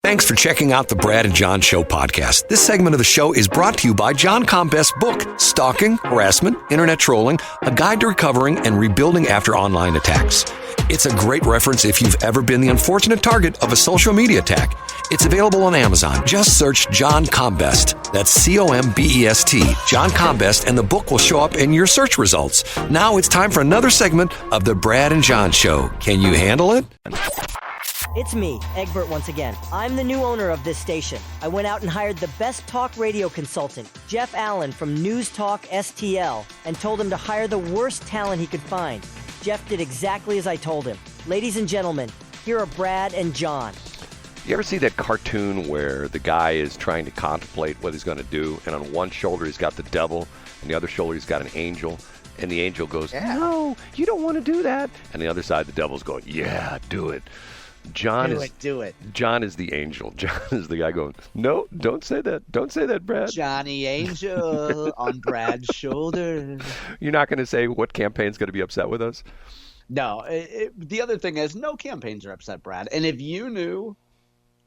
Thanks for checking out the Brad and John Show podcast. This segment of the show is brought to you by John Combest's book, Stalking, Harassment, Internet Trolling, A Guide to Recovering and Rebuilding After Online Attacks. It's a great reference if you've ever been the unfortunate target of a social media attack. It's available on Amazon. Just search John Combest. That's C-O-M-B-E-S-T, John Combest, and the book will show up in your search results. Now it's time for another segment of the Brad and John Show. Can you handle it? It's me, Egbert, once again. I'm the new owner of this station. I went out and hired the best talk radio consultant, Jeff Allen from News Talk STL, and told him to hire the worst talent he could find. Jeff did exactly as I told him. Ladies and gentlemen, here are Brad and John. You ever see that cartoon where the guy is trying to contemplate what he's going to do, and on one shoulder he's got the devil, and the other shoulder he's got an angel, and the angel goes, no, you don't want to do that. And the other side, the devil's going, yeah, do it. Do it. John is the angel. John is the guy going, no, don't say that. Don't say that, Brad. Johnny Angel on Brad's shoulder. You're not going to say what campaign's going to be upset with us? No. The other thing is no campaigns are upset, Brad. And if you knew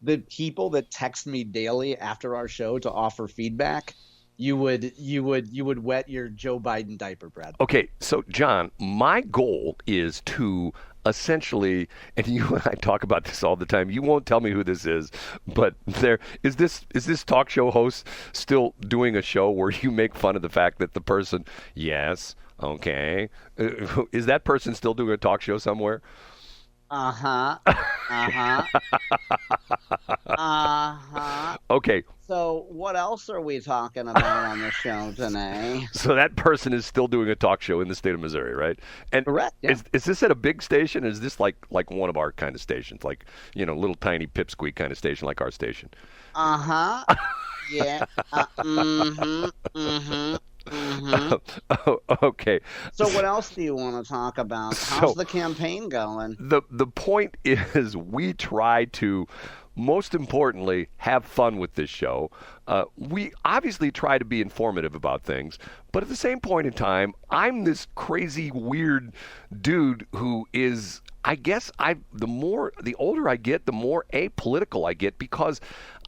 the people that text me daily after our show to offer feedback, you would wet your Joe Biden diaper, Brad. Okay, so John, my goal is to essentially, and you and I talk about this all the time. You won't tell me who this is, but is this talk show host still doing a show where you make fun of the fact that the person, yes, okay, is that person still doing a talk show somewhere? Okay. So what else are we talking about on the show today? So that person is still doing a talk show in the state of Missouri, right? And correct. Yeah. Is this at a big station? Or is this like one of our kind of stations, like little tiny pipsqueak kind of station like our station? Yeah. Okay. So what else do you want to talk about? How's the campaign going? The point is we try to, most importantly, have fun with this show. We obviously try to be informative about things, but at the same point in time, I'm this crazy, weird dude who is, I guess, the older I get, the more apolitical I get, because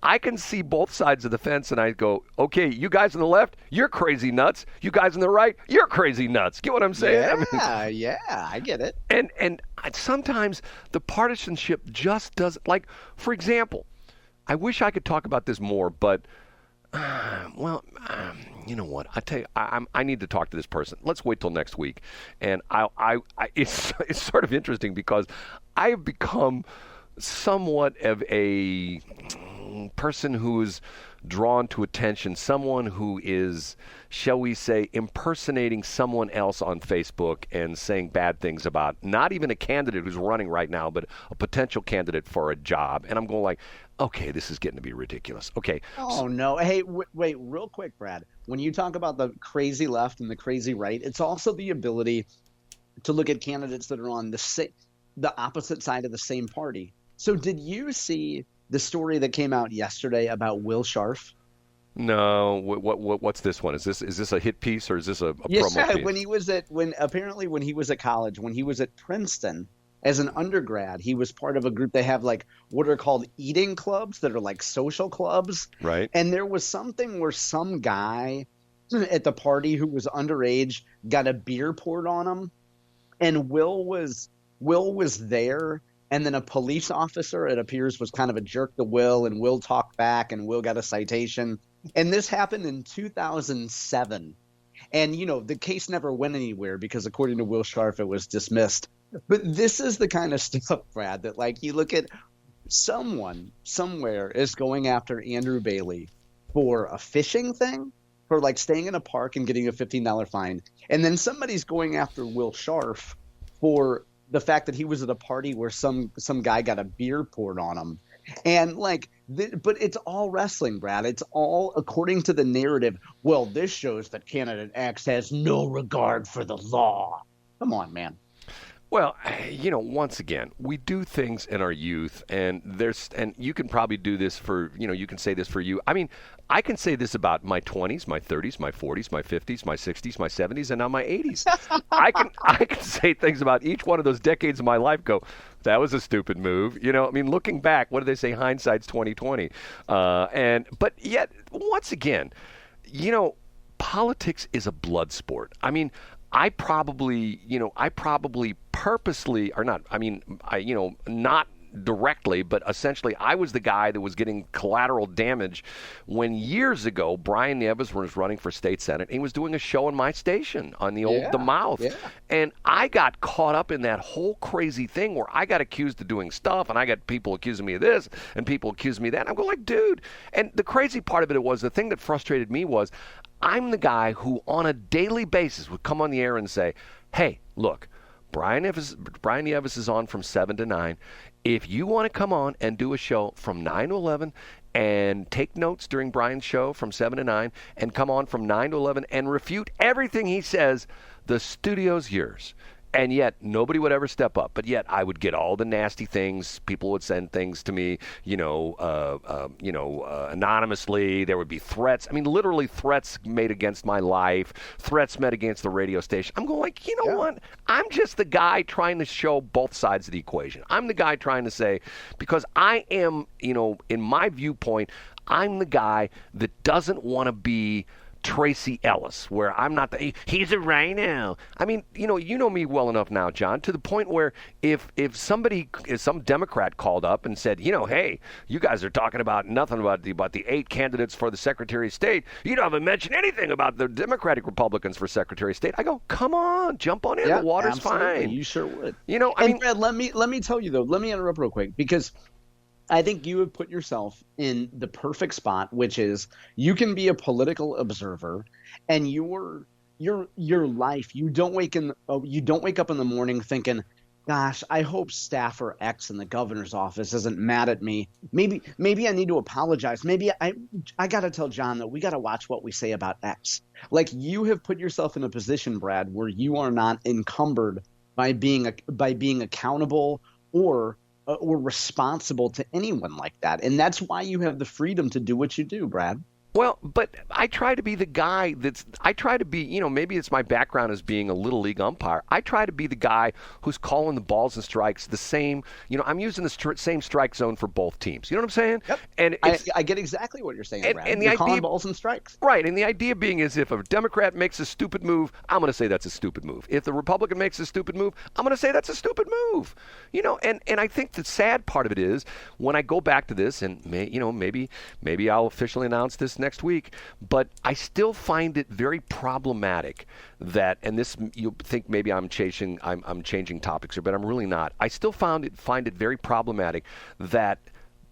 I can see both sides of the fence and I go, okay, you guys on the left, you're crazy nuts. You guys on the right, you're crazy nuts. Get what I'm saying? Yeah, I get it. And sometimes the partisanship just doesn't, like, for example, I wish I could talk about this more, but, you know what? I tell you, I need to talk to this person. Let's wait till next week. And it's sort of interesting because I have become somewhat of a person who is drawn to attention, someone who is, shall we say, impersonating someone else on Facebook and saying bad things about not even a candidate who's running right now, but a potential candidate for a job. And I'm going like, okay, this is getting to be ridiculous. Okay. Oh, no. Hey, wait, real quick, Brad. When you talk about the crazy left and the crazy right, it's also the ability to look at candidates that are on the opposite side of the same party. So did you see the story that came out yesterday about Will Scharf? No, what's this one? Is this a hit piece or is this a promo piece? Yeah, when he was at college, when he was at Princeton as an undergrad, he was part of a group. They have like what are called eating clubs that are like social clubs, right? And there was something where some guy at the party who was underage got a beer poured on him, and Will was there. And then a police officer, it appears, was kind of a jerk to Will, and Will talked back, and Will got a citation. And this happened in 2007. And, the case never went anywhere because, according to Will Scharf, it was dismissed. But this is the kind of stuff, Brad, that, like, you look at someone somewhere is going after Andrew Bailey for a fishing thing, for, like, staying in a park and getting a $15 fine. And then somebody's going after Will Scharf for the fact that he was at a party where some guy got a beer poured on him. And but it's all wrestling, Brad. It's all according to the narrative. Well, this shows that candidate X has no regard for the law. Come on, man. Well, once again, we do things in our youth, and you can probably do this for, you can say this for you. I mean, I can say this about my 20s, my 30s, my 40s, my 50s, my 60s, my 70s, and now my 80s. I can say things about each one of those decades of my life. Go, that was a stupid move. I mean, looking back, what do they say? Hindsight's 20/20. But yet, once again, politics is a blood sport. I mean, I probably purposely, or not, not directly, but essentially I was the guy that was getting collateral damage when years ago Brian Nieves was running for state senate. He was doing a show on my station on the Mouth. Yeah. And I got caught up in that whole crazy thing where I got accused of doing stuff, and I got people accusing me of this and people accusing me of that. And I'm going like, dude. And the crazy part of it was, the thing that frustrated me was, I'm the guy who on a daily basis would come on the air and say, hey, look, Brian Nieves is on from 7 to 9. If you want to come on and do a show from 9 to 11 and take notes during Brian's show from 7 to 9 and come on from 9 to 11 and refute everything he says, the studio's yours. And yet nobody would ever step up. But yet I would get all the nasty things. People would send things to me, anonymously. There would be threats. I mean, literally threats made against my life, threats made against the radio station. I'm going like, what? I'm just the guy trying to show both sides of the equation. I'm the guy trying to say, because I am, in my viewpoint, I'm the guy that doesn't want to be Tracy Ellis, where I'm not he's a rhino. I mean, you know me well enough now, John, to the point where if some Democrat called up and said, hey, you guys are talking about nothing about the 8 candidates for the Secretary of State. You don't even mention anything about the Democratic Republicans for Secretary of State. I go, come on, jump on in. The water's fine. You sure would. I mean, Brad, let me tell you though. Let me interrupt real quick, because I think you have put yourself in the perfect spot, which is you can be a political observer, and your life, you don't wake up in the morning thinking, gosh, I hope staffer X in the governor's office isn't mad at me. Maybe I need to apologize. Maybe I got to tell John that we got to watch what we say about X. Like, you have put yourself in a position, Brad, where you are not encumbered by being accountable or responsible to anyone like that. And that's why you have the freedom to do what you do, Brad. Well, but I try to be the guy maybe it's my background as being a little league umpire. I try to be the guy who's calling the balls and strikes the same, I'm using the same strike zone for both teams. You know what I'm saying? Yep. And I get exactly what you're saying, Brad. And you're calling balls and strikes. Right. And the idea being is, if a Democrat makes a stupid move, I'm going to say that's a stupid move. If the Republican makes a stupid move, I'm going to say that's a stupid move. And I think the sad part of it is, when I go back to this, and maybe I'll officially announce this next week, but I still find it very problematic that, and this, you think maybe I'm changing topics here, but I'm really not. I still find it very problematic that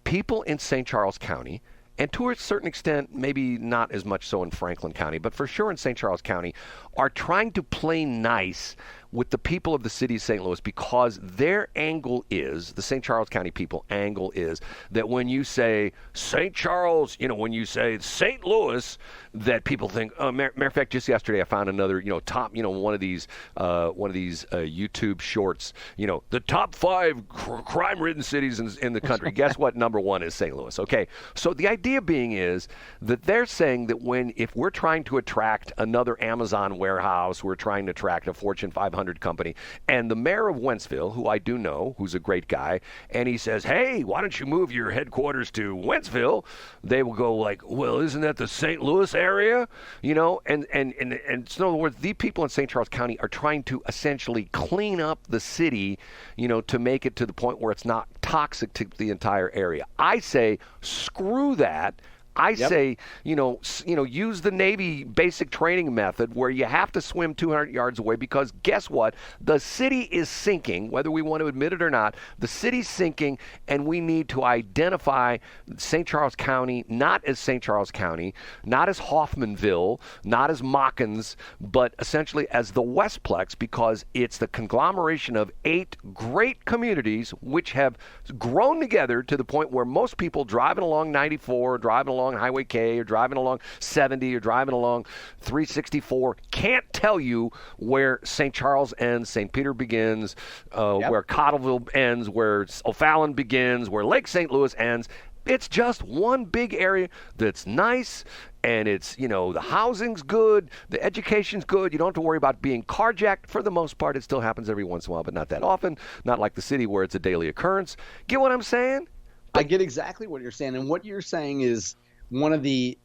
people in St. Charles County, and to a certain extent, maybe not as much so in Franklin County, but for sure in St. Charles County, are trying to play nice with the people of the city of St. Louis, because their angle is, the St. Charles County people angle is, that when you say St. Charles, when you say St. Louis, that people think, matter of fact, just yesterday I found another, top, one of these YouTube shorts, the top 5 crime-ridden cities in the country. Guess what? Number 1 is St. Louis. Okay. So the idea being is that they're saying that if we're trying to attract another Amazon warehouse, we're trying to attract a Fortune 500 company, and the mayor of Wentzville, who I do know, who's a great guy, and he says, hey, why don't you move your headquarters to Wentzville? They will go like, well, isn't that the St. Louis area? And so in other words, the people in St. Charles County are trying to essentially clean up the city, to make it to the point where it's not toxic to the entire area. I say, screw that. I say, use the Navy basic training method, where you have to swim 200 yards away, because guess what? The city is sinking, whether we want to admit it or not. The city's sinking, and we need to identify St. Charles County not as St. Charles County, not as Hoffmanville, not as Mockins, but essentially as the Westplex, because it's the conglomeration of 8 great communities which have grown together to the point where most people driving along 94, driving along along Highway K or driving along 70 or driving along 364 can't tell you where St. Charles ends, St. Peter begins, where Cottleville ends, where O'Fallon begins, where Lake St. Louis ends. It's just one big area that's nice, and it's, the housing's good, the education's good. You don't have to worry about being carjacked. For the most part, it still happens every once in a while, but not that often. Not like the city where it's a daily occurrence. Get what I'm saying? I get exactly what you're saying, and what you're saying is one of the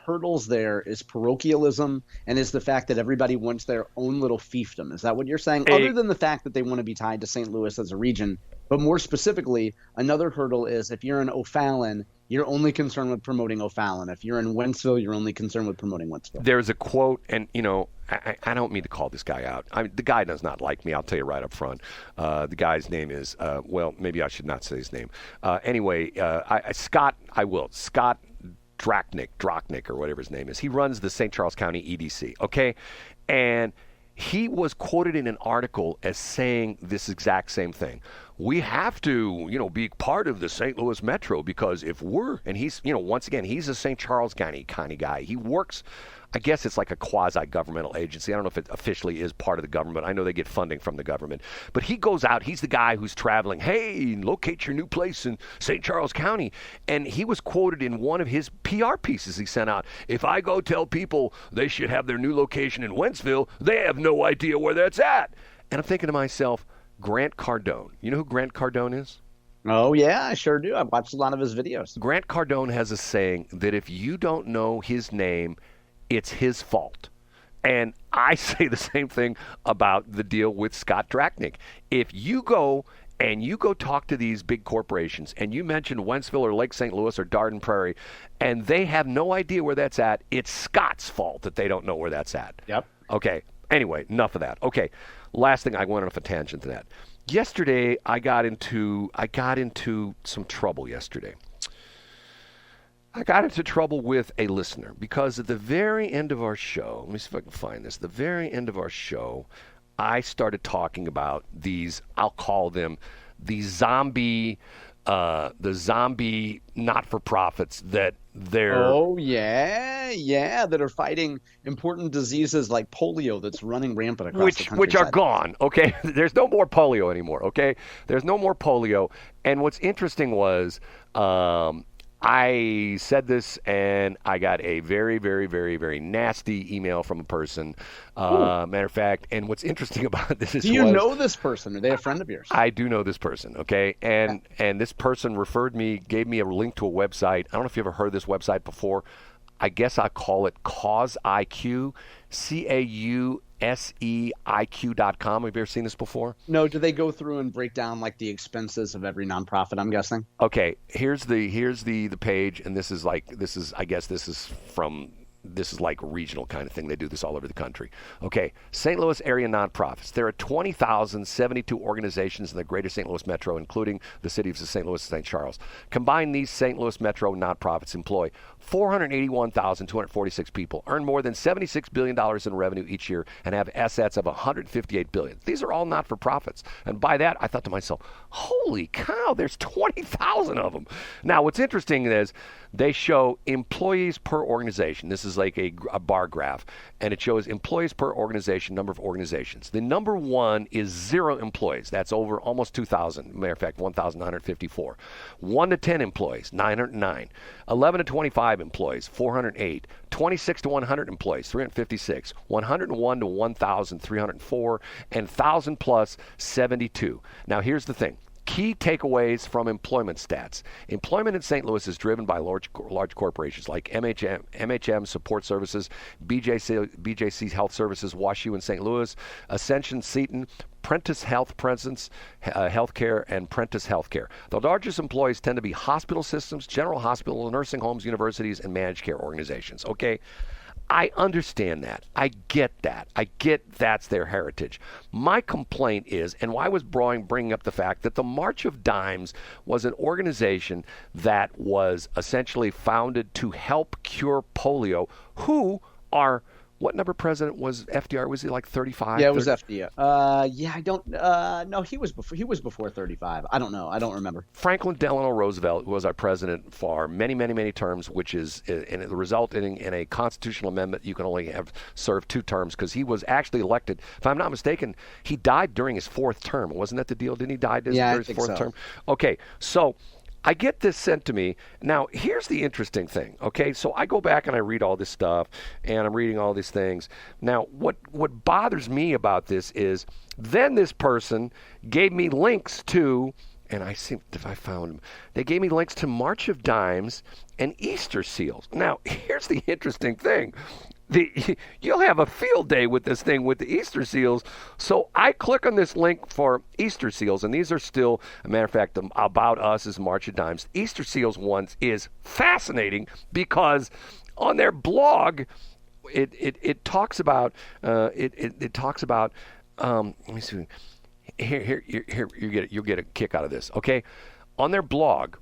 hurdles there is parochialism, and is the fact that everybody wants their own little fiefdom. Is that what you're saying? Other than the fact that they want to be tied to St. Louis as a region, but more specifically, another hurdle is if you're in O'Fallon, you're only concerned with promoting O'Fallon. If you're in Wentzville, you're only concerned with promoting Wentzville. There's a quote, and I don't mean to call this guy out. the guy does not like me. I'll tell you right up front. The guy's name is maybe I should not say his name. Scott Drachnik, or whatever his name is. He runs the St. Charles County EDC. Okay, and he was quoted in an article as saying this exact same thing. We have to, be part of the St. Louis Metro because if we're, and he's, once again, he's a St. Charles County kind of guy. He works, I guess it's like a quasi-governmental agency. I don't know if it officially is part of the government. I know they get funding from the government. But he goes out. He's the guy who's traveling. Hey, locate your new place in St. Charles County. And he was quoted in one of his PR pieces he sent out. If I go tell people they should have their new location in Wentzville, they have no idea where that's at. And I'm thinking to myself, Grant Cardone. You know who Grant Cardone is? Oh, yeah, I sure do. I've watched a lot of his videos. Grant Cardone has a saying that if you don't know his name, it's his fault. And I say the same thing about the deal with Scott Drachnik. If you go talk to these big corporations and you mention Wentzville or Lake St. Louis or Darden Prairie, and they have no idea where that's at, it's Scott's fault that they don't know where that's at. Yep. Okay. Anyway, enough of that. Okay. Last thing, I went off a tangent to that. Yesterday, I got into some trouble yesterday. I got into trouble with a listener because at the very end of our show, let me see if I can find this. The very end of our show, I started talking about these, I'll call them the zombie not-for-profits that they're... Oh, yeah, that are fighting important diseases like polio that's running rampant across the country. Which are gone, okay? There's no more polio anymore, okay? There's no more polio. And what's interesting was I said this, and I got a very, very, very, very nasty email from a person. Matter of fact, and what's interesting about this is... Do you know this person? Are they a friend of yours? I do know this person, okay? And this person gave me a link to a website. I don't know if you ever heard of this website before. I guess I call it Cause IQ, CAUSEIQ.com. Have you ever seen this before? No. Do they go through and break down like the expenses of every nonprofit, I'm guessing? Okay. Here's the page, and this is like regional kind of thing. They do this all over the country. Okay, St. Louis area nonprofits. There are 20,072 organizations in the greater St. Louis Metro, including the cities of St. Louis and St. Charles. Combined, these St. Louis Metro nonprofits employ 481,246 people, earn more than $76 billion in revenue each year, and have assets of $158 billion. These are all not-for-profits. And by that, I thought to myself, holy cow, there's 20,000 of them. Now, what's interesting is they show employees per organization. This is like a bar graph, and it shows employees per organization, number of organizations. The number one is 0 employees. That's over almost 2,000. Matter of fact, 1,954. 1 to 10 employees, 909. 11 to 25 employees, 408. 26 to 100 employees, 356. 101 to 1,000, 304. And 1,000 plus, 72. Now, here's the thing. Key takeaways from employment stats. Employment in St. Louis is driven by large corporations like MMhmm Support Services, BJC Health Services, WashU in St. Louis, Ascension Seton, Prentice Health Presence Healthcare, and Prentice Healthcare. The largest employees tend to be hospital systems, general hospital, nursing homes, universities, and managed care organizations. Okay? I understand that. I get that. I get that's their heritage. My complaint is, and why I was bringing up the fact that the March of Dimes was an organization that was essentially founded to help cure polio, who are what number president was FDR? Was he like 35? Yeah, it was FDR. I don't. No, he was before 35. I don't know. I don't remember. Franklin Delano Roosevelt was our president for many, many, many terms, which is in the result in a constitutional amendment. You can only have served 2 terms because he was actually elected. If I'm not mistaken, he died during his 4th term. Wasn't that the deal? Didn't he die during his 4th term? Okay, so I get this sent to me. Now, here's the interesting thing, okay? So I go back and I read all this stuff, and I'm reading all these things. Now, what bothers me about this is then this person gave me links to, and I see if I found them, they gave me links to March of Dimes and Easter Seals. Now, here's the interesting thing. You'll have a field day with this thing with the Easter Seals. So I click on this link for Easter Seals, and these are still, a matter of fact, About Us is March of Dimes. Easter Seals ones is fascinating because on their blog, it talks about it talks about. Let me see. Here, you'll get a kick out of this. Okay, on their blog,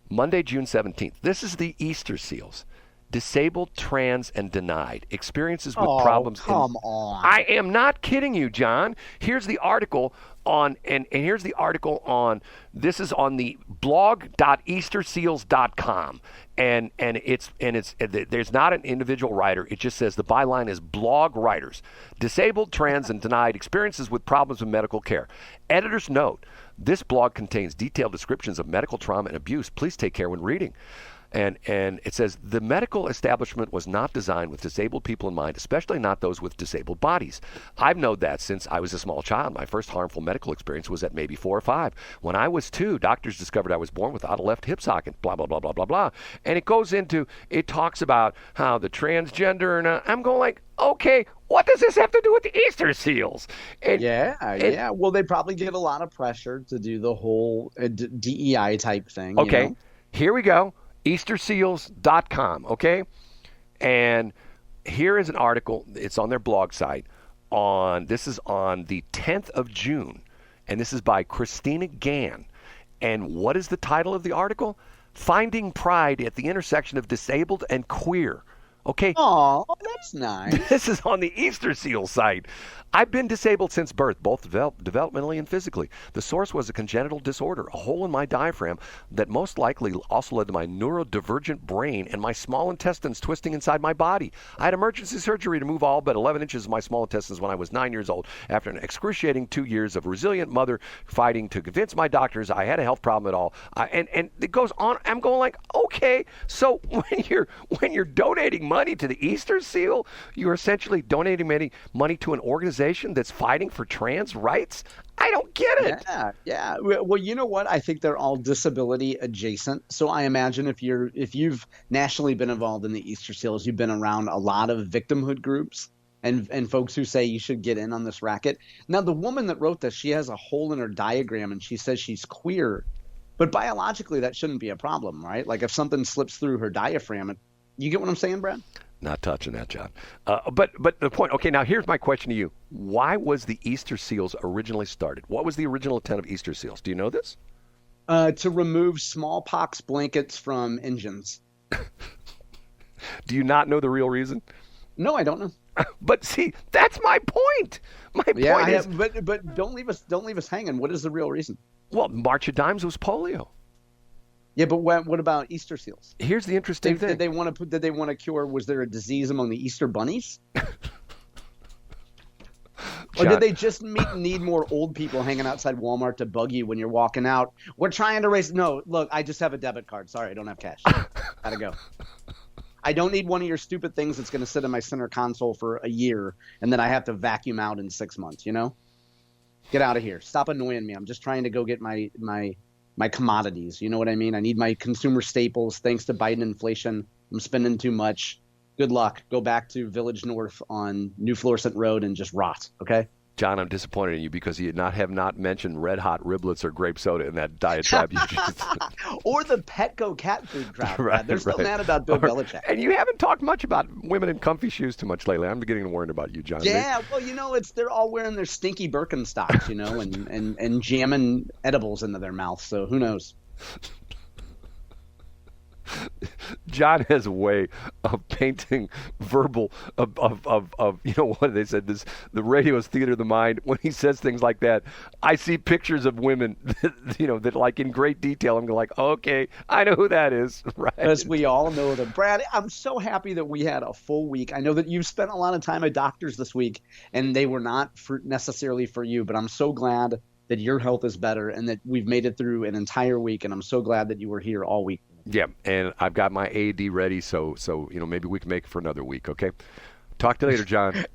Monday, June 17th. This is the Easter Seals. Disabled, trans, and denied. Experiences with problems. Come on. I am not kidding you, John. Here's the article on, and here's the article on, this is on the blog.easterseals.com. And it's there's not an individual writer. It just says the byline is blog writers. Disabled, trans, and denied. Experiences with problems with medical care. Editor's note, this blog contains detailed descriptions of medical trauma and abuse. Please take care when reading. And it says, the medical establishment was not designed with disabled people in mind, especially not those with disabled bodies. I've known that since I was a small child. My first harmful medical experience was at maybe 4 or 5. When I was 2, doctors discovered I was born without a left hip socket, blah, blah, blah, blah, blah, blah. And it talks about how the transgender, and I'm going like, okay, what does this have to do with the Easter Seals? Yeah. Well, they probably get a lot of pressure to do the whole DEI type thing. Okay, you know? Here we go. easterseals.com, okay? And here is an article. It's on their blog site. This is on the 10th of June, and this is by Christina Gann. And what is the title of the article? Finding Pride at the Intersection of Disabled and Queer. Okay. Oh, that's nice. This is on the Easter Seal site. I've been disabled since birth, both developmentally and physically. The source was a congenital disorder, a hole in my diaphragm that most likely also led to my neurodivergent brain and my small intestines twisting inside my body. I had emergency surgery to move all but 11 inches of my small intestines when I was 9 years old after an excruciating 2 years of resilient mother fighting to convince my doctors I had a health problem at all. And it goes on. I'm going like, okay, so when you're donating money to the Easter Seal, you're essentially donating money to an organization that's fighting for trans rights? I don't get it. Yeah. Well, you know what? I think they're all disability adjacent. So I imagine if you've nationally been involved in the Easter Seals, you've been around a lot of victimhood groups and folks who say you should get in on this racket. Now, the woman that wrote this, she has a hole in her diaphragm and she says she's queer. But biologically, that shouldn't be a problem, right? Like if something slips through her diaphragm, you get what I'm saying, Brad? Not touching that, John. But the point, okay, now here's my question to you. Why was the Easter Seals originally started? What was the original intent of Easter Seals? Do you know this? To remove smallpox blankets from engines. Do you not know the real reason? No, I don't know. But see, that's my point. My point is, but don't leave us hanging. What is the real reason? Well, March of Dimes was polio. Yeah, but what about Easter Seals? Here's the interesting thing. Did they want to cure? Was there a disease among the Easter bunnies? Or did they just need more old people hanging outside Walmart to bug you when you're walking out? We're trying to raise. No, look, I just have a debit card. Sorry, I don't have cash. Gotta go. I don't need one of your stupid things that's going to sit in my center console for a year and then I have to vacuum out in 6 months. You know, get out of here. Stop annoying me. I'm just trying to go get my commodities. You know what I mean? I need my consumer staples. Thanks to Biden inflation, I'm spending too much. Good luck. Go back to Village North on New Florissant Road and just rot. Okay. John, I'm disappointed in you because you have not mentioned Red Hot Riblets or grape soda in that diatribe you just or the Petco cat food crowd. Right, they're still mad about Bill Belichick. And you haven't talked much about women in comfy shoes too much lately. I'm beginning to worry about you, John. Yeah, well, you know, they're all wearing their stinky Birkenstocks, you know, and jamming edibles into their mouth. So who knows? John has a way painting verbal of you know what they said, this the radio is theater of the mind. When he says things like that, I see pictures of women that like in great detail. I'm like, okay, I know who that is. Right. As we all know them. Brad, I'm so happy that we had a full week. I know that you've spent a lot of time at doctors this week, and they were not necessarily for you, but I'm so glad that your health is better and that we've made it through an entire week, and I'm so glad that you were here all week. Yeah, and I've got my AD ready, so maybe we can make it for another week, okay? Talk to you later, John.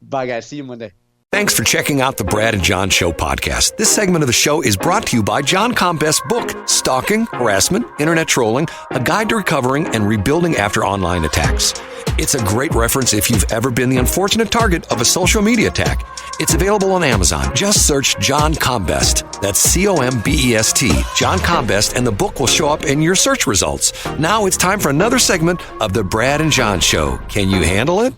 Bye, guys. See you Monday. Thanks for checking out the Brad and John Show podcast. This segment of the show is brought to you by John Combest's book, Stalking, Harassment, Internet Trolling, A Guide to Recovering and Rebuilding After Online Attacks. It's a great reference if you've ever been the unfortunate target of a social media attack. It's available on Amazon. Just search John Combest. That's Combest, John Combest, and the book will show up in your search results. Now it's time for another segment of the Brad and John Show. Can you handle it?